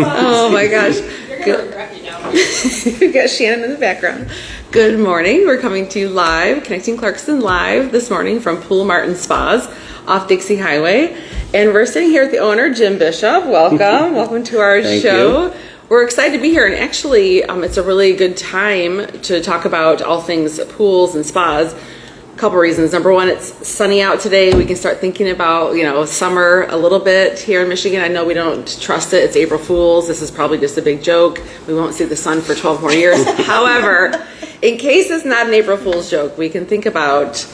Oh my gosh. You're going to regret me now. We've got Shannon in the background. Good morning. We're coming to you live, Connecting Clarkston live this morning from Poolmart Spas off Dixie Highway. And we're sitting here with the owner, Jim Bishop. Welcome. Welcome to our show. You. We're excited to be here. And actually, it's a really good time to talk about all things pools and spas. Couple reasons. Number one, it's sunny out today. We can start thinking about, summer a little bit here in Michigan. I know we don't trust it. It's April Fool's. This is probably just a big joke. We won't see the sun for 12 more years. However, in case it's not an April Fool's joke, we can think about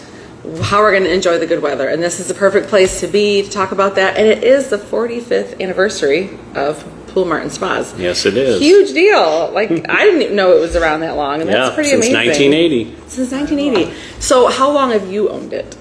how we're going to enjoy the good weather. And this is the perfect place to be to talk about that. And it is the 45th anniversary of Poolmart Spas. Yes, it is. Huge deal. Like, I didn't even know it was around that long, and that's pretty since amazing. 1980. Since 1980. So how long have you owned it?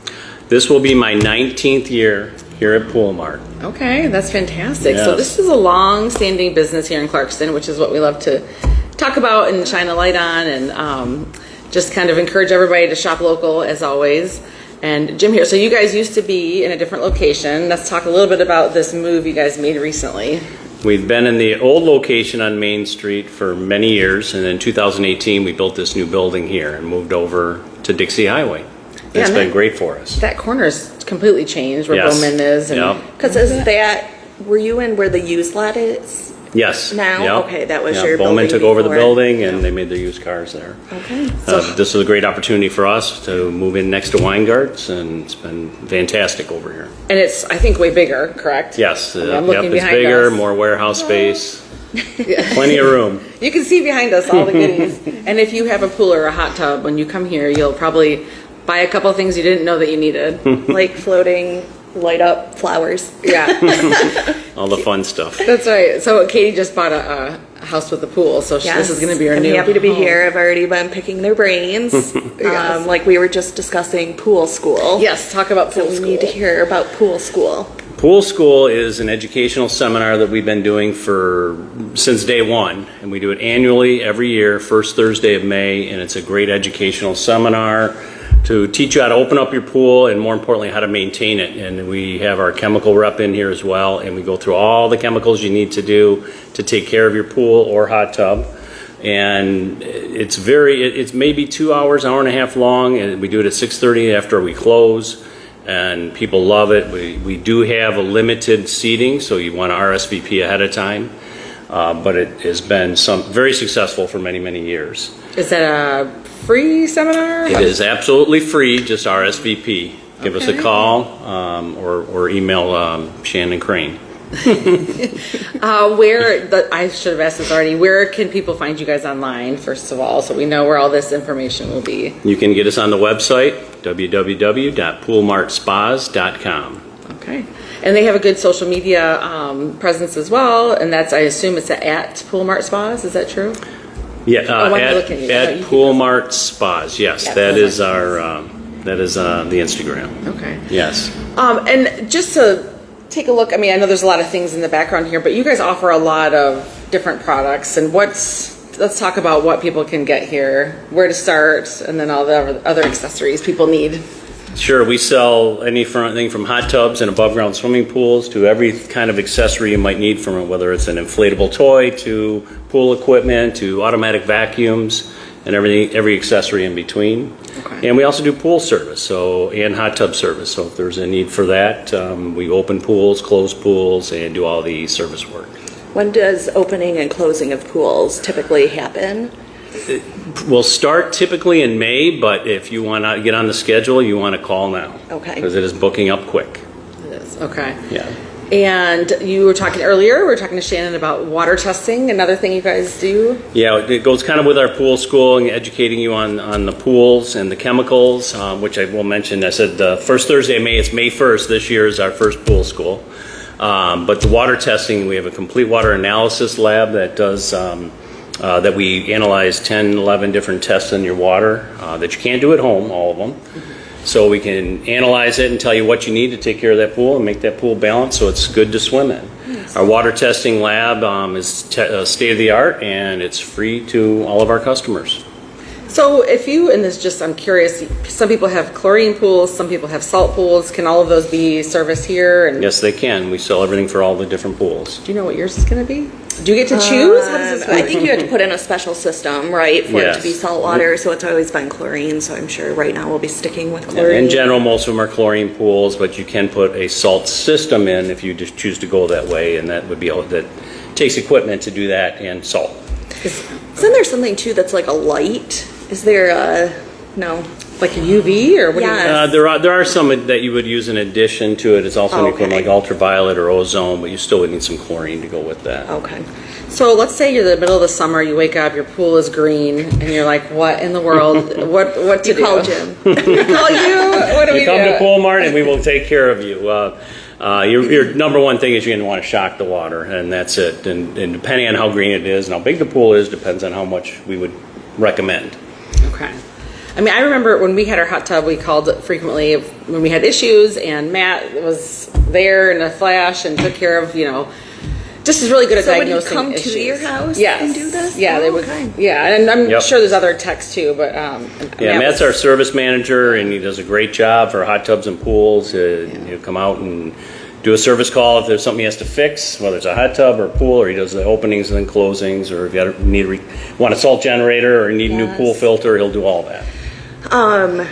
This will be my 19th year here at Poolmart. Okay, that's fantastic. Yes. So this is a long-standing business here in Clarkston, which is what we love to talk about and shine a light on, and just kind of encourage everybody to shop local, as always. And Jim here, so you guys used to be in a different location. Let's talk a little bit about this move you guys made recently. We've been in the old location on Main Street for many years, and in 2018 we built this new building here and moved over to Dixie Highway. It's been great for us. That corner's completely changed where Yes. Bowman is. Because is that, were you in where the used lot is Yes. now? Yep. Okay, that was Yep. your Bowman building took over the before. building, and they made their used cars there. Okay. This is a great opportunity for us to move in next to Weingart's, and it's been fantastic over here. And it's, I think, way bigger, correct? Yes, I'm looking it's behind bigger, us. more warehouse space, plenty of room. You can see behind us all the goodies. And if you have a pool or a hot tub, when you come here, you'll probably buy a couple of things you didn't know that you needed. Like floating, light up flowers. Yeah, All the fun stuff. that's right. So Katie just bought a house with a pool, so this is going to be her I'm new happy to be home. here. I've already been picking their brains. Yes. Like we were just discussing pool school. Yes, talk about pool So we school. need to hear about pool school. Pool School is an educational seminar that we've been doing since day one, and we do it annually every year, first Thursday of May, and it's a great educational seminar to teach you how to open up your pool and, more importantly, how to maintain it. And we have our chemical rep in here as well, and we go through all the chemicals you need to do to take care of your pool or hot tub. And it's maybe 2 hours, hour and a half long, and we do it at 6:30 after we close. And people love it. We do have a limited seating, so you want to RSVP ahead of time. But it has been very successful for many, many years. Is that a free seminar? It is absolutely free, just RSVP. Give us a Okay. call or email Shannon Crane. I should have asked this already. Where can people find you guys online, first of all, so we know where all this information will be? You can get us on the website, www.poolmartspas.com. Okay. And they have a good social media presence as well, and that's, I assume it's at Poolmart Spas. Is that true? Yeah, why am I looking at you? at You Poolmart Spas. Yes, Yeah, that Poolmart is that is the Instagram. Okay. Yes. And just to take a look, I know there's a lot of things in the background here, but you guys offer a lot of different products. And let's talk about what people can get here, where to start, and then all the other accessories people need. Sure, we sell anything from hot tubs and above ground swimming pools to every kind of accessory you might need from it, whether it's an inflatable toy to pool equipment to automatic vacuums and every accessory in between. Okay. And we also do pool service and hot tub service. So if there's a need for that, we open pools, close pools, and do all the service work. When does opening and closing of pools typically happen? We'll start typically in May, but if you want to get on the schedule, you want to call now. Okay. Because it is booking up quick. It is. Okay. Yeah. And you were talking earlier, we were talking to Shannon about water testing, another thing you guys do. Yeah, it goes kind of with our pool school and educating you on the pools and the chemicals, which I will mention. I said the first Thursday of May, it's May 1st. This year is our first pool school. But the water testing, we have a complete water analysis lab that does that we analyze 10, 11 different tests in your water that you can't do at home, all of them. Mm-hmm. So we can analyze it and tell you what you need to take care of that pool and make that pool balanced so it's good to swim in. Nice. Our water testing lab is state of the art, and it's free to all of our customers. So if you, and this just, I'm curious, some people have chlorine pools, some people have salt pools. Can all of those be serviced here? And Yes, they can. We sell everything for all the different pools. do you know what yours is going to be? Do you get to choose? How does this work? I think you have to put in a special system, right, for it to be Yes. salt water. So it's always been chlorine. So I'm sure right now we'll be sticking with chlorine. In general, most of them are chlorine pools, but you can put a salt system in if you just choose to go that way, and that would be that takes equipment to do that and salt. Isn't there something too that's like a light? Is there a no? Like a UV or what Yeah. do you There are some that you would use in addition to it. It's also an equipment like ultraviolet or ozone, but you still would need some chlorine to go with that. Okay. So let's say you're in the middle of the summer, you wake up, your pool is green, and you're like, what in the world? What to You do? call Jim. We call you? What do we You come do? to Poolmart and we will take care of you. Your number one thing is you're going to want to shock the water, and that's it. And depending on how green it is and how big the pool is, depends on how much we would recommend. Okay. I mean, I remember when we had our hot tub, we called frequently when we had issues, and Matt was there in a flash and took care of, just is really good at So would he diagnosing come issues. to your house Yes. and do this? Yeah, they Oh, would. okay. Yeah, and I'm Yep. sure there's other techs too, but Yeah, Matt's our service manager, and he does a great job for hot tubs and pools. He'll come out and do a service call if there's something he has to fix, whether it's a hot tub or a pool, or he does the openings and then closings, or if you want a salt generator or need a new pool filter, he'll do all that.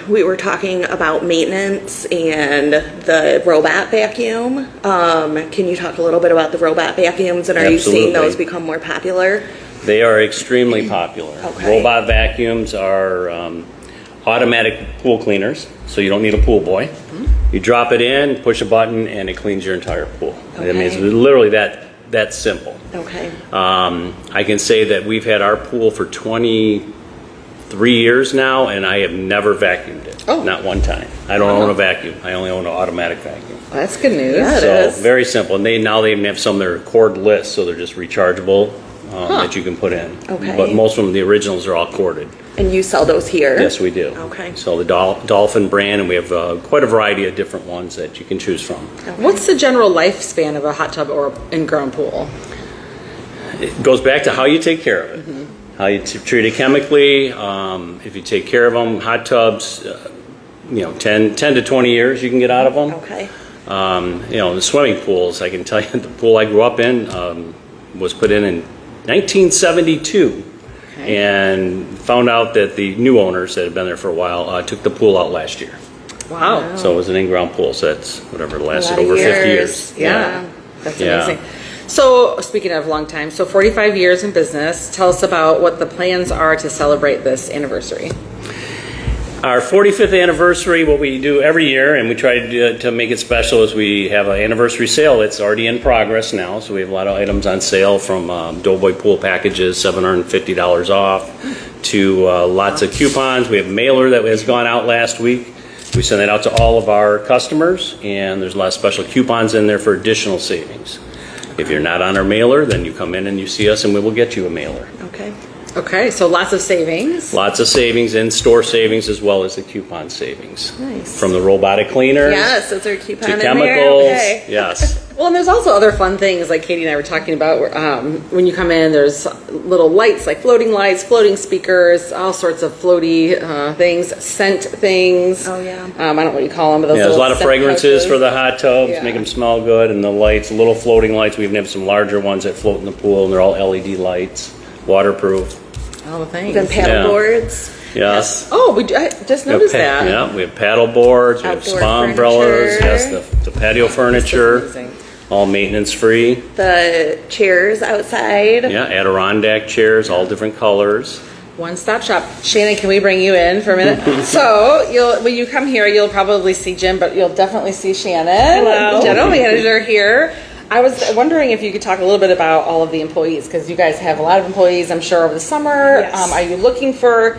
We were talking about maintenance and the robot vacuum. Can you talk a little bit about the robot vacuums, and are you seeing those Absolutely. become more popular? They are extremely popular. Okay. Robot vacuums are automatic pool cleaners, so you don't need a pool boy. You drop it in, push a button, and it cleans your entire pool. I mean, it's Okay. literally that simple. Okay. I can say that we've had our pool for 23 years now, and I have never vacuumed it. Oh. Not one time. I don't own a vacuum. I only own an automatic vacuum. Well, that's good news. Yeah, it So is. very simple. And they even have some that are cordless, so they're just rechargeable that you can put in. Okay. But most of them, the originals, are all corded. And you sell those here? Yes, we do. Okay. So the Dolphin brand, and we have quite a variety of different ones that you can choose from. What's the general lifespan of a hot tub or in-ground pool? It goes back to how you take care of it, how you treat it chemically. If you take care of them, hot tubs, 10 to 20 years you can get out of them. Okay. The swimming pools, I can tell you, the pool I grew up in was put in 1972. Okay. And found out that the new owners that had been there for a while took the pool out last year. Wow. So it was an in-ground pool, so that's whatever, lasted lot of over 50 years. years. Yeah. That's Yeah. amazing. So, speaking of long time, so 45 years in business, tell us about what the plans are to celebrate this anniversary. Our 45th anniversary, what we do every year, and we try to make it special, is we have an anniversary sale. It's already in progress now, so we have a lot of items on sale, from Doughboy pool packages, $750 off, to lots of coupons. We have a mailer that has gone out last week. We send that out to all of our customers, and there's a lot of special coupons in there for additional savings. If you're not on our mailer, then you come in and you see us, and we will get you a mailer. Okay. Okay, so lots of savings. Lots of savings, in-store savings, as well as the coupon savings. Nice. From the robotic cleaners Yes, is there a coupon to in chemicals. there? Okay. Yes. Well, and there's also other fun things like Katie and I were talking about. Where, when you come in, there's little lights, like floating lights, floating speakers, all sorts of floaty things, scent things. Oh, yeah. I don't know what you call them, but those Yeah, there's a little lot of scent fragrances pouches. for the hot tubs, Yeah. make them smell good, and the lights, little floating lights. We even have some larger ones that float in the pool, and they're all LED lights, waterproof. Oh, thanks. Even paddle Yeah. boards. Yes. Oh, I just We have noticed that. Yeah, we have paddle boards, we have Outdoor spa umbrellas, furniture. yes, the patio furniture, amazing. all maintenance free. The chairs outside. Yeah, Adirondack chairs, all different colors. One-stop shop. Shannon, can we bring you in for a minute? So, when you come here, you'll probably see Jim, but you'll definitely see Shannon, Hello. the general manager here. I was wondering if you could talk a little bit about all of the employees, because you guys have a lot of employees, I'm sure, over the summer. Yes. Are you looking for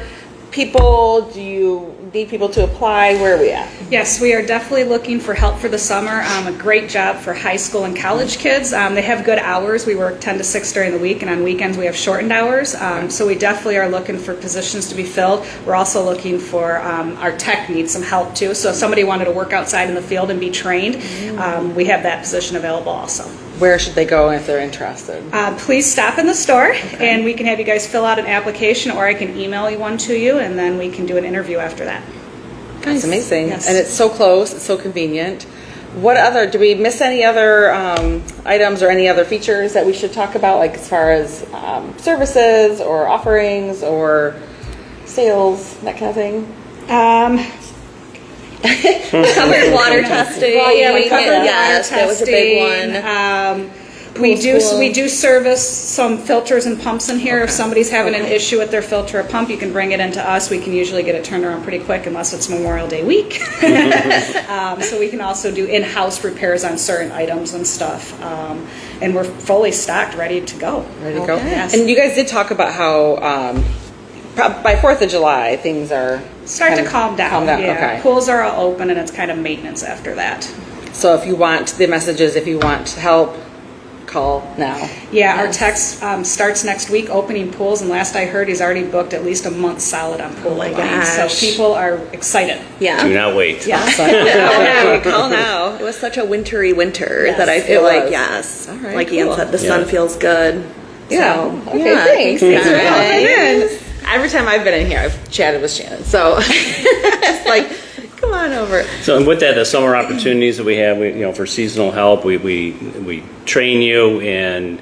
people? Do you need people to apply? Where are we at? Yes, we are definitely looking for help for the summer. A great job for high school and college kids. They have good hours. We work 10 to 6 during the week, and on weekends we have shortened hours. So we definitely are looking for positions to be filled. We're also looking for our tech needs some help too. So if somebody wanted to work outside in the field and be trained, we have that position available also. where should they go if they're interested? Please stop in the store, and we can have you guys fill out an application, or I can email one to you, and then we can do an interview after that. That's amazing. Yes. And it's so close, it's so convenient. What other, do we miss any other items or any other features that we should talk about, like as far as services or offerings or sales, that kind of thing? Covered water testing. Well, yeah, we covered water Yes, that was a big testing. one. We Pool. do service some filters and pumps in here. If somebody's having an issue with their filter or pump, you can bring it into us. We can usually get it turned around pretty quick unless it's Memorial Day week. So we can also do in-house repairs on certain items and stuff. And we're fully stocked, ready to go. Ready to go? Yes. And you guys did talk about how by 4th of July, things are Start kind to of calm down. Yeah. Okay. Pools are all open, and it's kind of maintenance after that. So if you want the messages, if you want help, call now. Yeah, our text starts next week opening pools, and last I heard, he's already booked at least a month solid on pool my openings. So gosh. people are excited. Yeah. Do not wait. Yeah. Call now. It was such a wintry winter Yes, that I feel it like, was. yes. All right, like Ian cool. said, the sun Yeah. feels good. Yeah. So, Okay, yeah, thanks. Thanks for guys. calling in. Every time I've been in here, I've chatted with Shannon. So it's like, come on over. So and with that, the summer opportunities that we have, for seasonal help, we train you and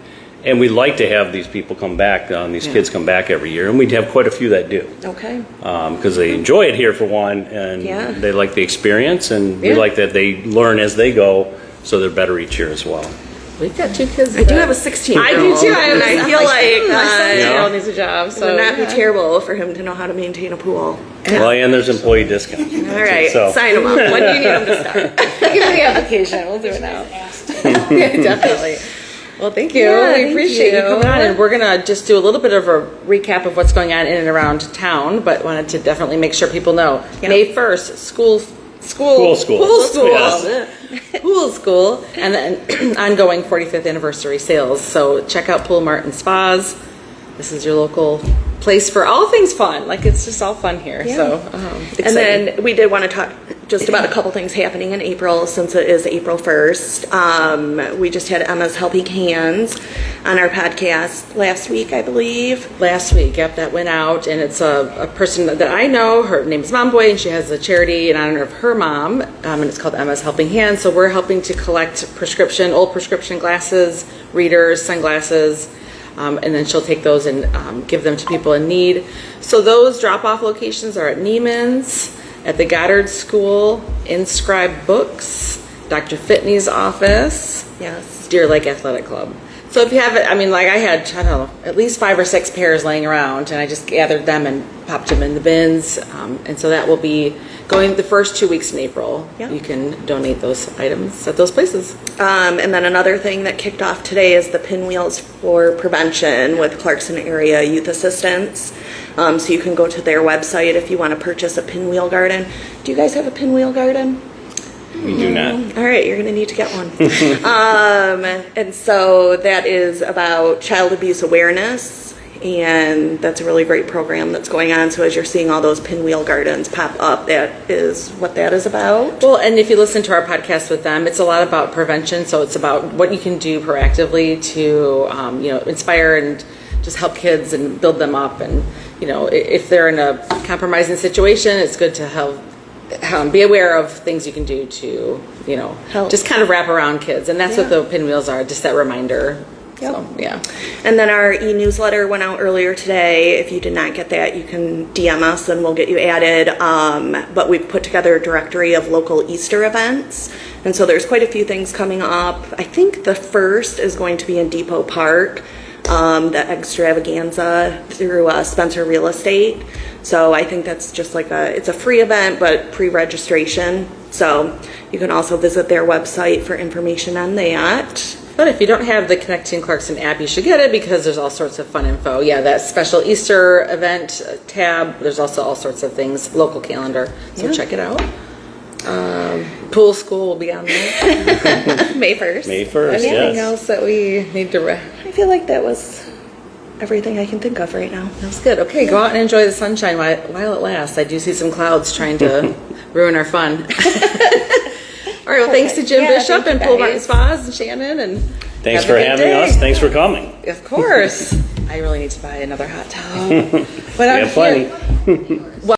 we like to have these people come back, these kids come back every year, and we have quite a few that do. Okay. Because they enjoy it here for one, and Yeah. they like the experience, and we Yeah. like that they learn as they go, so they're better each year as well. We've got 2 kids. I do have a 16-year-old. I do too. And I feel like my 16-year-old Yeah. needs a job. it So would not be yeah. terrible for him to know how to maintain a pool. Well, and there's employee discounts. All right, So- sign him up. When do you need him to start? Give me the application. We'll do it now. Yeah, definitely. Well, thank you. Yeah, we thank appreciate you you. coming on, and we're gonna just do a little bit of a recap of what's going on in and around town, but wanted to definitely make sure people know. Yeah. May 1st, school, Pool school. Yes. pool school, and then ongoing 45th anniversary sales. So check out Poolmart Spas. This is your local place for all things fun. Like, it's just all fun here. Yeah. So, And exciting. then we did want to talk just about a couple things happening in April, since it is April 1st. We just had Emma's Helping Hands on our podcast last week, I believe. Last week, yep, that went out, and it's a person that I know. Her name's Mom Boy, and she has a charity in honor of her mom, and it's called Emma's Helping Hands. So we're helping to collect old prescription glasses, readers, sunglasses, and then she'll take those and give them to people in need. So those drop-off locations are at Neiman's, at the Goddard School, Inscribe Books, Dr. Fitney's office, Yes. Deer Lake Athletic Club. So if you have it, I mean, like I had, I don't know, at least 5 or 6 pairs laying around, and I just gathered them and popped them in the bins. And so that will be going the first 2 weeks in April. Yeah. You can donate those items at those places. And then another thing that kicked off today is the Pinwheels for Prevention with Clarkston Area Youth Assistance. So you can go to their website if you want to purchase a pinwheel garden. Do you guys have a pinwheel garden? We do not. All right, you're going to need to get one. And so that is about child abuse awareness, and that's a really great program that's going on. So as you're seeing all those pinwheel gardens pop up, that is what that is about. Well, and if you listen to our podcast with them, it's a lot about prevention. So it's about what you can do proactively to, inspire and just help kids and build them up. And, if they're in a compromising situation, it's good to help. Be aware of things you can do to, Help. just kind of wrap around kids. And that's what the pinwheels are, just that reminder. Yep. So, yeah. And then our e-newsletter went out earlier today. If you did not get that, you can DM us and we'll get you added. But we've put together a directory of local Easter events. And so there's quite a few things coming up. I think the first is going to be in Depot Park, the extravaganza through Spencer Real Estate. So I think that's just like it's a free event, but pre-registration. So you can also visit their website for information on that. But if you don't have the Connecting Clarkston app, you should get it because there's all sorts of fun info. Yeah, that special Easter event tab. There's also all sorts of things, local calendar. So check it out. Pool school will be on there. May 1st. May 1st, Anything yes. else that we need to... I feel like that was everything I can think of right now. That's good. Okay, go out and enjoy the sunshine while it lasts. I do see some clouds trying to ruin our fun. All right, well, thanks to Jim Yeah, Bishop thank and you, Poolmart guys. Spas and Shannon and Thanks Have a for good having day. us. Thanks for coming. Of course. I really need to buy another hot tub. But We I'm have plenty. here.